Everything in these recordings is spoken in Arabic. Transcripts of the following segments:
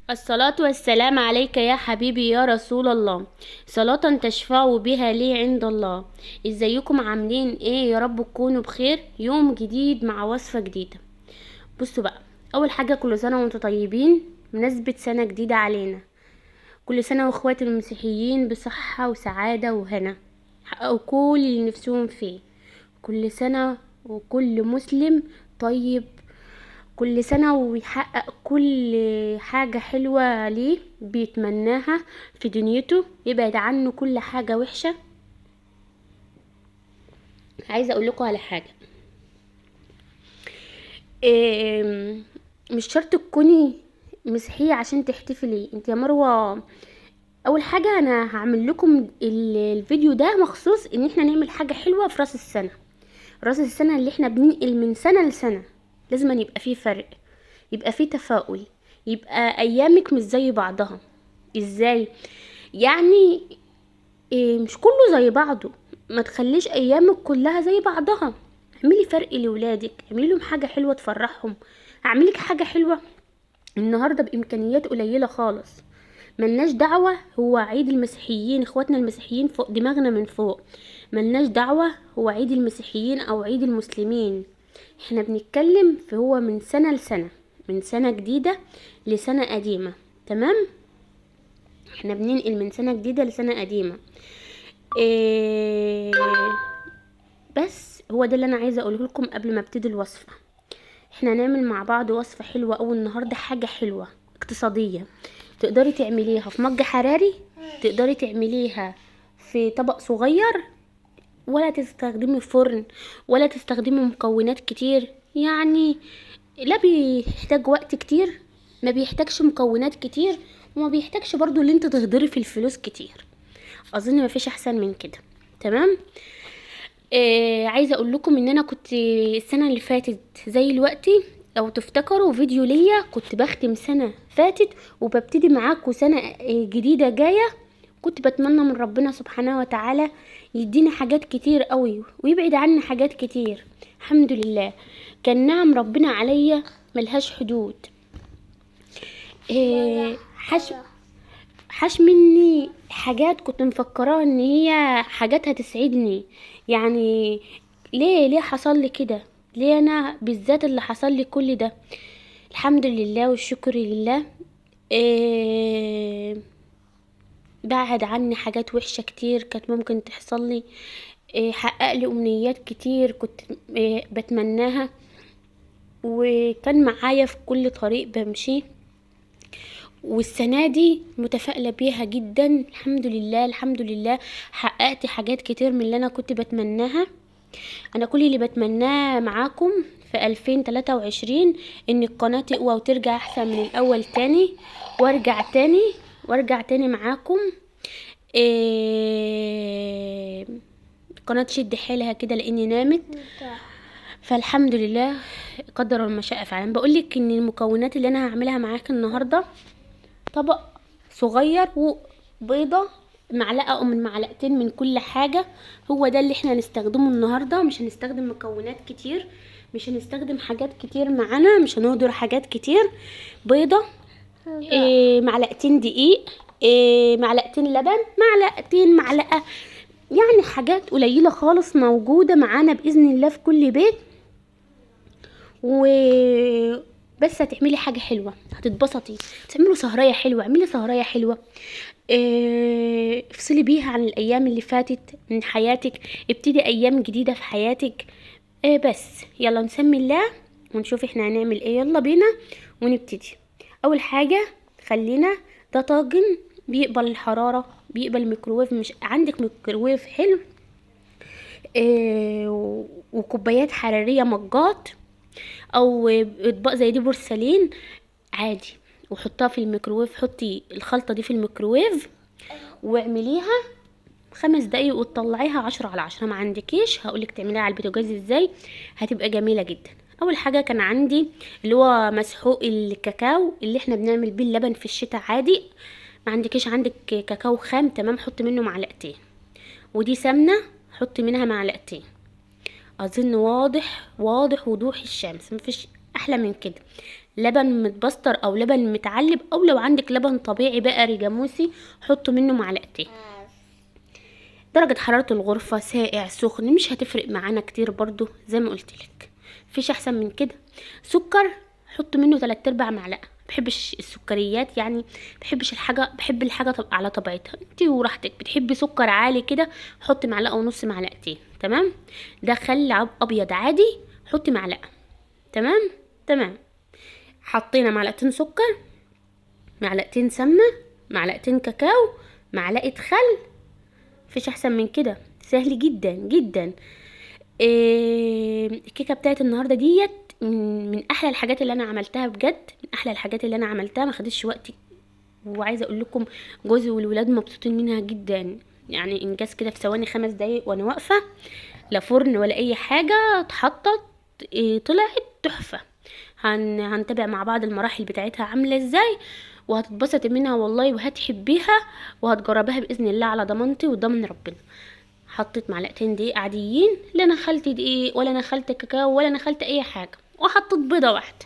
الصلاة والسلام عليك يا حبيبي يا رسول الله. صلاة تشفع بها لي عند الله. ازيكم عاملين ايه؟ يا رب تكونوا بخير. يوم جديد مع وصفة جديدة. بصوا بقى، اول حاجة كل سنة وانتم طيبين، مناسبة سنة جديدة علينا. كل سنة واخواتي المسيحيين بصحة وسعادة وهنا، حققوا كل اللي نفسهم فيه. كل سنة وكل مسلم طيب، كل سنة ويحقق كل حاجة حلوة ليه بيتمناها في دنيته، يبعد عنه كل حاجة وحشة. عايزة اقول لكم على حاجة. إيه، مش شرط تكوني مسيحية عشان تحتفلي انت يا مروة. اول حاجة انا هعمل لكم الفيديو ده مخصوص ان احنا نعمل حاجة حلوة في راس السنة. راس السنة اللي احنا بننقل من سنة لسنة، لازم أن يبقى فيه فرق، يبقى فيه تفاؤل، يبقى ايامك مش زي بعضها. ازاي يعني؟ إيه، مش كله زي بعضه. ما تخليش ايامك كلها زي بعضها. اعملي فرق لولادك، اعملي لهم حاجة حلوة تفرحهم. اعملك حاجة حلوة النهاردة بامكانيات قليلة خالص. ملناش دعوة، هو عيد المسيحيين، اخواتنا المسيحيين فوق دماغنا من فوق. ملناش دعوة هو عيد المسيحيين او عيد المسلمين. احنا بنتكلم في هو من سنة لسنة، من سنة جديدة لسنة قديمة. تمام، احنا بننقل من سنة جديدة لسنة قديمة. إيه، بس هو ده اللي انا عايزة اقوله لكم قبل ما ابتدي الوصفة. احنا هنعمل مع بعض وصفة حلوة اوي النهاردة، حاجة حلوة اقتصادية. تقدري تعمليها في مج حراري، تقدري تعمليها في طبق صغير، ولا تستخدمي فرن، ولا تستخدمي مكونات كتير يعني. لا بيحتاج وقت كتير، ما بيحتاجش مكونات كتير، وما بيحتاجش برضو اللي انت تهدري في الفلوس كتير. اظن ما فيش احسن من كده. تمام. عايزه اقول لكم ان انا كنت السنه اللي فاتت زي الوقتي، لو تفتكروا فيديو ليا كنت بختم سنه فاتت وببتدي معاكم سنه جديده جايه. كنت بتمنى من ربنا سبحانه وتعالى يدينا حاجات كتير قوي ويبعد عنا حاجات كتير. الحمد لله، كان نعم ربنا عليا ملهاش حدود. إيه، حش مني حاجات كنت مفكراه ان هي حاجات هتسعدني يعني. ليه حصل لي كده؟ ليه انا بالذات اللي حصل لي كل ده؟ الحمد لله والشكر لله. إيه، بعد عني حاجات وحشة كتير كانت ممكن تحصل لي. إيه، حقق لي امنيات كتير كنت بتمناها، وكان معايا في كل طريق بمشيه. والسنة دي متفائلة بيها جدا، الحمد لله الحمد لله. حققت حاجات كتير من اللي انا كنت بتمناها. انا كل اللي بتمناه معاكم في 2023 ان القناة تقوى وترجع احسن من الاول تاني، وارجع تاني معاكم. إيه، القناة تشد حيلها كده لاني نامت. فالحمد لله، قدر ما شاء فعلا. بقولك ان المكونات اللي انا هعملها معاك النهارده: طبق صغير وبيضة، معلقة او من معلقتين من كل حاجة. هو ده اللي احنا هنستخدمه النهاردة. مش هنستخدم مكونات كتير، مش هنستخدم حاجات كتير معانا، مش هنهدر حاجات كتير. بيضة، معلقتين دقيق، معلقتين لبن، معلقة، يعني حاجات قليلة خالص موجودة معانا بإذن الله في كل بيت. و بس هتعملي حاجة حلوة هتتبسطي. تعملوا سهرية حلوة، اعملي سهرية حلوة. افصلي بيها عن الايام اللي فاتت من حياتك، ابتدي ايام جديدة في حياتك. بس يلا نسمي الله ونشوف احنا هنعمل ايه. يلا بينا ونبتدي. اول حاجة خلينا، ده طاجن بيقبل الحرارة، بيقبل الميكروويف. مش عندك ميكروويف حلو، وكوبايات حرارية مجات او اطباق زي دي بورسلين عادي، وحطها في الميكروويف. حطي الخلطة دي في الميكروويف واعمليها 5 دقايق وتطلعيها 10/10. ما عندكيش هقولك تعمليها على البوتاجاز ازاي، هتبقى جميلة جدا. اول حاجة كان عندي اللي هو مسحوق الكاكاو اللي احنا بنعمل بيه اللبن في الشتاء عادي. ما عندكيش، عندك كاكاو خام، تمام، حط منه معلقتين. ودي سمنة، حط منها معلقتين. اظن واضح وضوح الشمس، مفيش احلى من كده. لبن متبستر او لبن متعلب، او لو عندك لبن طبيعي بقري جاموسي حط منه معلقتين. درجة حرارة الغرفة ساقع سخن مش هتفرق معانا كتير برضو، زي ما قلتلك مفيش احسن من كده. سكر حط منه 3/4 معلقة، بحبش السكريات يعني، بحبش الحاجة، بحب الحاجة على طبيعتها. انتي وراحتك، بتحبي سكر عالي كده حطي معلقة ونص معلقتين. تمام. ده خل ابيض عادي حطي معلقة. تمام. تمام. حطينا معلقتين سكر، معلقتين سمنة، معلقتين كاكاو، معلقة خل، مفيش احسن من كده، سهل جدا جدا. الكيكه بتاعت النهارده ديت من احلى الحاجات اللي انا عملتها، بجد من احلى الحاجات اللي انا عملتها، ما خدتش وقتي. وعايزه اقول لكم جوزي والولاد مبسوطين منها جدا، يعني انجاز كده في ثواني 5 دقايق وانا واقفه، لا فرن ولا اي حاجه، اتحطت طلعت تحفه. هنتابع مع بعض المراحل بتاعتها عامله ازاي، وهتتبسطي منها والله وهتحبيها وهتجربيها باذن الله على ضمانتي وضمن ربنا. حطيت معلقتين دقيق عاديين، لا نخلت دقيق ولا نخلت كاكاو ولا نخلت اي حاجه، وحطيت بيضه واحده.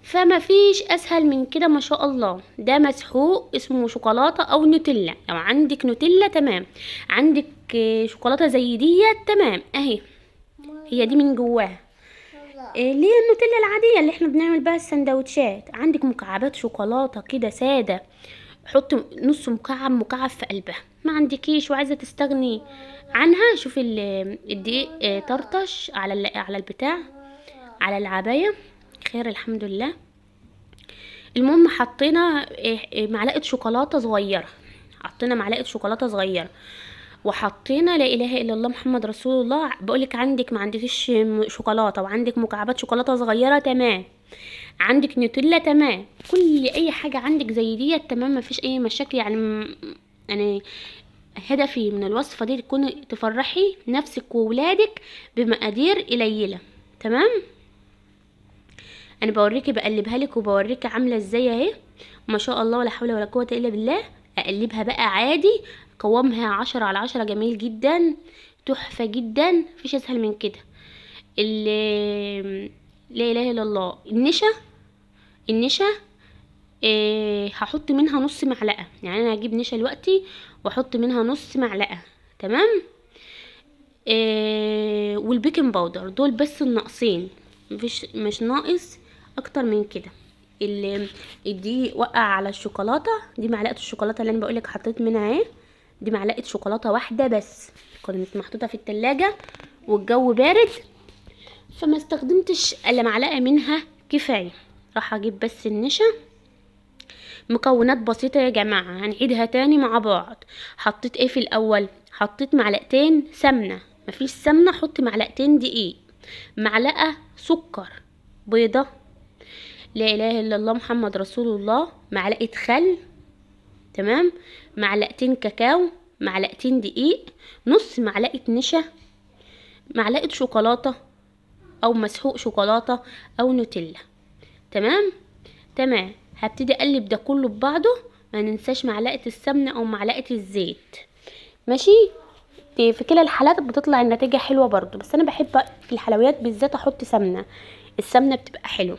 فما فيش اسهل من كده ما شاء الله. ده مسحوق اسمه شوكولاته او نوتيلا، لو عندك نوتيلا تمام، عندك شوكولاته زي ديت تمام اهي، هي دي من جواها. اللي هي النوتيلا العاديه اللي احنا بنعمل بها السندوتشات. عندك مكعبات شوكولاته كده ساده، حط نص مكعب مكعب في قلبها. ما عندكيش وعايزه تستغني عنها، شوفي الدقيق طرطش على البتاع، على العبايه، خير الحمد لله. المهم حطينا معلقه شوكولاته صغيره، حطينا معلقه شوكولاته صغيره، وحطينا لا اله الا الله محمد رسول الله. بقولك عندك ما عندكيش شوكولاته وعندك مكعبات شوكولاته صغيره تمام، عندك نوتيلا تمام، كل اي حاجه عندك زي ديت تمام، ما فيش اي مشاكل يعني هدفي من الوصفه دي تكون تفرحي نفسك وولادك بمقادير قليله. تمام. انا بوريكي بقلبها لك وبوريكي عامله ازاي اهي، ما شاء الله ولا حول ولا قوه الا بالله. اقلبها بقى عادي، قوامها 10/10 جميل جدا، تحفه جدا، مفيش اسهل من كده. لا اله الا الله. النشا هحط منها نص معلقه، يعني انا هجيب نشا دلوقتي واحط منها نص معلقه. تمام. والبيكنج باودر دول بس الناقصين، مش ناقص اكتر من كده. الدقيق وقع على الشوكولاته دي، معلقه الشوكولاته اللي انا بقولك حطيت منها اهي، دي معلقه شوكولاته واحده بس، كانت محطوطه في التلاجة والجو بارد، فما استخدمتش الا معلقه منها كفايه. راح اجيب بس النشا. مكونات بسيطه يا جماعه، هنعيدها تاني مع بعض. حطيت ايه في الاول؟ حطيت معلقتين سمنه، مفيش سمنه حط معلقتين دقيق، معلقه سكر، بيضه، لا اله الا الله محمد رسول الله، معلقه خل، تمام، معلقتين كاكاو، معلقتين دقيق، نص معلقه نشا، معلقه شوكولاته او مسحوق شوكولاته او نوتيلا. تمام. تمام. هبتدي اقلب ده كله ببعضه، ما ننساش معلقه السمنه او معلقه الزيت. ماشي. في كلا الحالات بتطلع النتيجه حلوه برضو، بس انا بحب في الحلويات بالذات احط سمنه، السمنه بتبقى حلوه.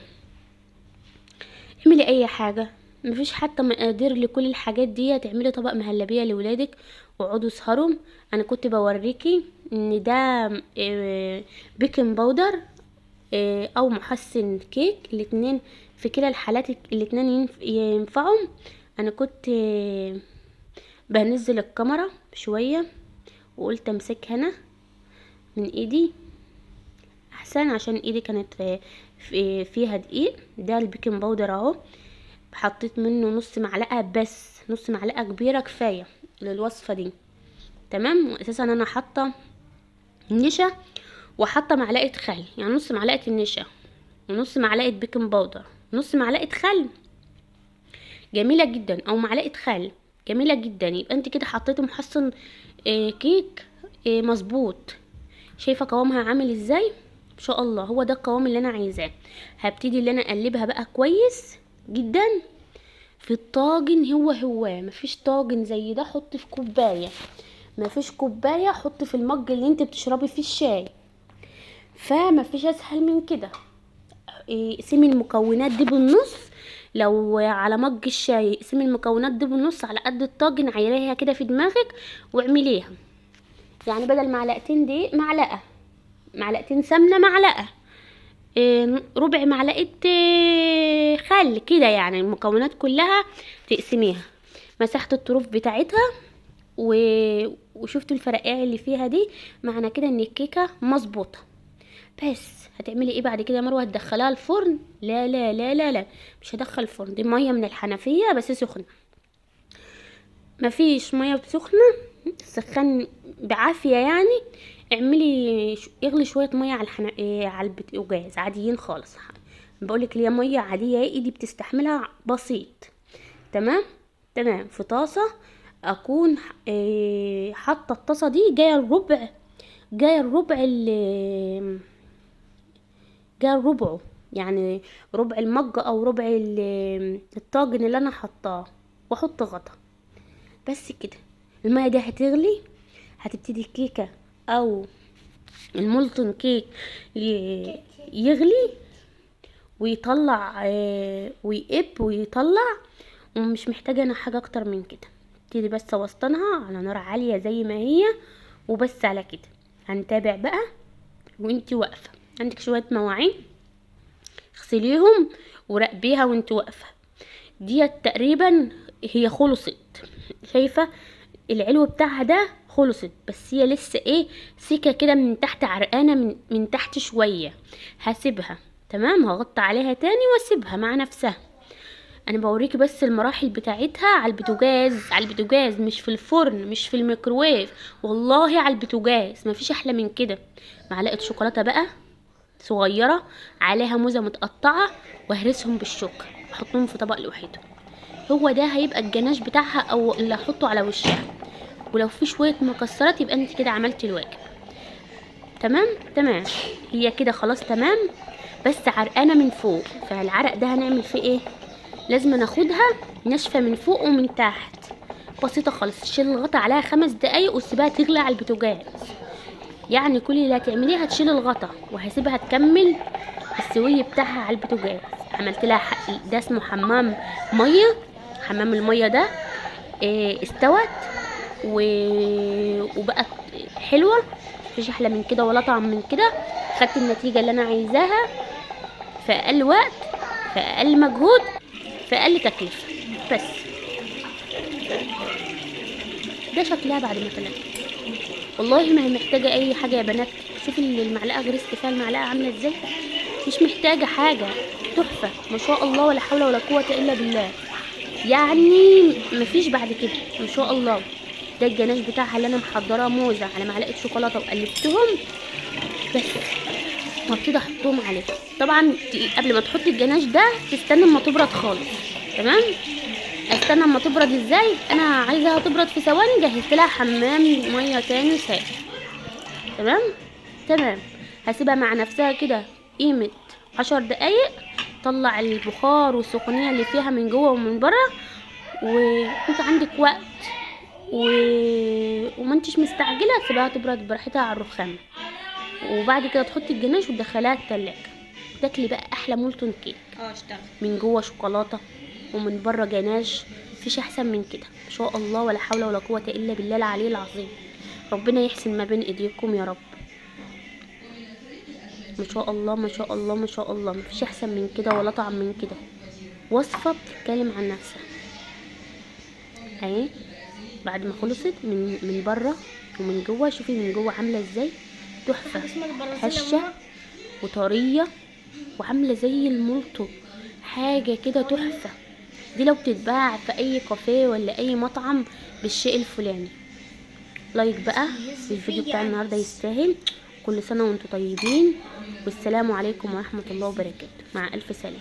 اعملي اي حاجه، مفيش حتى مقادير لكل الحاجات دي، تعملي طبق مهلبيه لاولادك وقعدوا اسهروا. انا كنت بوريكي ان ده بيكنج باودر او محسن كيك، الاتنين في كلا الحالات الاتنين ينفعوا. انا كنت بنزل الكاميرا شويه وقلت امسكها انا من ايدي احسن، عشان ايدي كانت فيها دقيق. ده البيكنج باودر اهو، حطيت منه نص معلقه بس، نص معلقه كبيره كفايه للوصفه دي. تمام. واساسا انا حاطه نشا وحاطه معلقه خل، يعني نص معلقه النشا ونص معلقه بيكنج باودر، نص معلقه خل، جميله جدا، او معلقه خل جميله جدا. يبقى انت كده حطيتي محسن كيك مظبوط. شايفه قوامها عامل ازاي؟ ان شاء الله هو ده القوام اللي انا عايزاه. هبتدي اللي انا اقلبها بقى كويس جدا في الطاجن. هو مفيش طاجن زي ده حط في كوبايه، مفيش كوبايه حط في المج اللي انت بتشربي فيه الشاي، فمفيش اسهل من كده. اقسمي المكونات دي بالنص. لو على مج الشاي اقسمي المكونات دي بالنص على قد الطاجن، عايريها كده في دماغك واعمليها. يعني بدل معلقتين دقيق معلقه، معلقتين سمنه معلقه، ربع معلقه خل كده. يعني المكونات كلها تقسميها. مسحت الطروف بتاعتها وشفتوا الفرقاع اللي فيها دي، معنى كده ان الكيكه مظبوطه. بس هتعملي ايه بعد كده يا مروه؟ هتدخليها الفرن؟ لا لا لا لا لا، مش هدخل الفرن، دي ميه من الحنفيه بس سخنه. مفيش ميه سخنه سخن بعافيه يعني. اعملي اغلي شويه ميه على على البوتاجاز عاديين خالص. بقولك ليا ميه عاديه ايدي بتستحملها بسيط. تمام تمام. في طاسه اكون حاطه الطاسه دي جايه الربع، جايه الربع جايه ربعه، يعني ربع المج او ربع الطاجن اللي انا حطاه، واحط غطا بس كده. الميه دي هتغلي، هتبتدي الكيكه او المولتون كيك يغلي ويطلع ويقب ويطلع. ومش محتاجه انا حاجه اكتر من كده. ابتدي بس اوسطنها على نار عاليه زي ما هي وبس. على كده هنتابع بقى وانتي واقفه. عندك شويه مواعين اغسليهم وراقبيها وانتي واقفه. دي تقريبا هي خلصت، شايفه العلو بتاعها ده خلصت، بس هي لسه ايه سكه كده من تحت، عرقانه من تحت شويه. هسيبها تمام، هغطي عليها تاني واسيبها مع نفسها. انا بوريكي بس المراحل بتاعتها على البوتاجاز، على البوتاجاز مش في الفرن مش في الميكروويف، والله على البوتاجاز مفيش احلى من كده. معلقه شوكولاته بقى صغيره عليها موزه متقطعه وهرسهم بالشوكه، احطهم في طبق لوحدهم. هو ده هيبقى الجناش بتاعها او اللي احطه على وشها. ولو في شويه مكسرات يبقى انت كده عملتي الواجب. تمام تمام. هي كده خلاص تمام، بس عرقانه من فوق. فالعرق ده هنعمل فيه ايه؟ لازم ناخدها ناشفه من فوق ومن تحت، بسيطه خالص. شيل الغطا عليها 5 دقايق وسيبها تغلي على البوتاجاز. يعني كل اللي هتعمليه هتشيل الغطا وهسيبها تكمل السوي بتاعها على البوتاجاز. عملت لها ده اسمه حمام ميه. حمام الميه ده استوت وبقت حلوه، مفيش احلى من كده ولا طعم من كده. خدت النتيجه اللي انا عايزاها في اقل وقت، في اقل مجهود، في اقل تكلفه. بس ده شكلها بعد ما طلعت. والله ما هي محتاجه اي حاجه يا بنات. شوفي المعلقه غرست فيها المعلقه عامله ازاي، مش محتاجه حاجه. تحفه ما شاء الله، ولا حول ولا قوه الا بالله. يعني مفيش بعد كده ما شاء الله. ده الجناش بتاعها اللي انا محضراه موزه على معلقه شوكولاته وقلبتهم بس، وابتدي احطهم عليه. طبعا قبل ما تحطي الجناش ده تستنى اما تبرد خالص. تمام. استنى اما تبرد ازاي؟ انا عايزاها تبرد في ثواني، جهزت لها حمام ميه تاني ساقع. تمام تمام. هسيبها مع نفسها كده قيمه 10 دقايق، طلع البخار والسخونيه اللي فيها من جوه ومن بره، وانت عندك وقت وما انتش مستعجله، سيبها تبرد براحتها على الرخامه. وبعد كده تحطي الجناش وتدخليها التلاجة، تاكلي بقى احلى مولتون كيك. اشتغل من جوه شوكولاته ومن بره جناش، مفيش احسن من كده ما شاء الله، ولا حول ولا قوه الا بالله العلي العظيم. ربنا يحسن ما بين ايديكم يا رب. ما شاء الله ما شاء الله ما شاء الله، مفيش احسن من كده ولا طعم من كده. وصفه بتتكلم عن نفسها اهي. بعد ما خلصت من بره ومن جوه، شوفي من جوه عامله ازاي، تحفه، هشه وطريه وعامله زي المولتو، حاجه كده تحفه. دي لو بتتباع في اي كافيه ولا اي مطعم بالشيء الفلاني. لايك بقى، الفيديو بتاع النهارده يستاهل. كل سنه وانتم طيبين، والسلام عليكم ورحمه الله وبركاته. مع الف سلامه.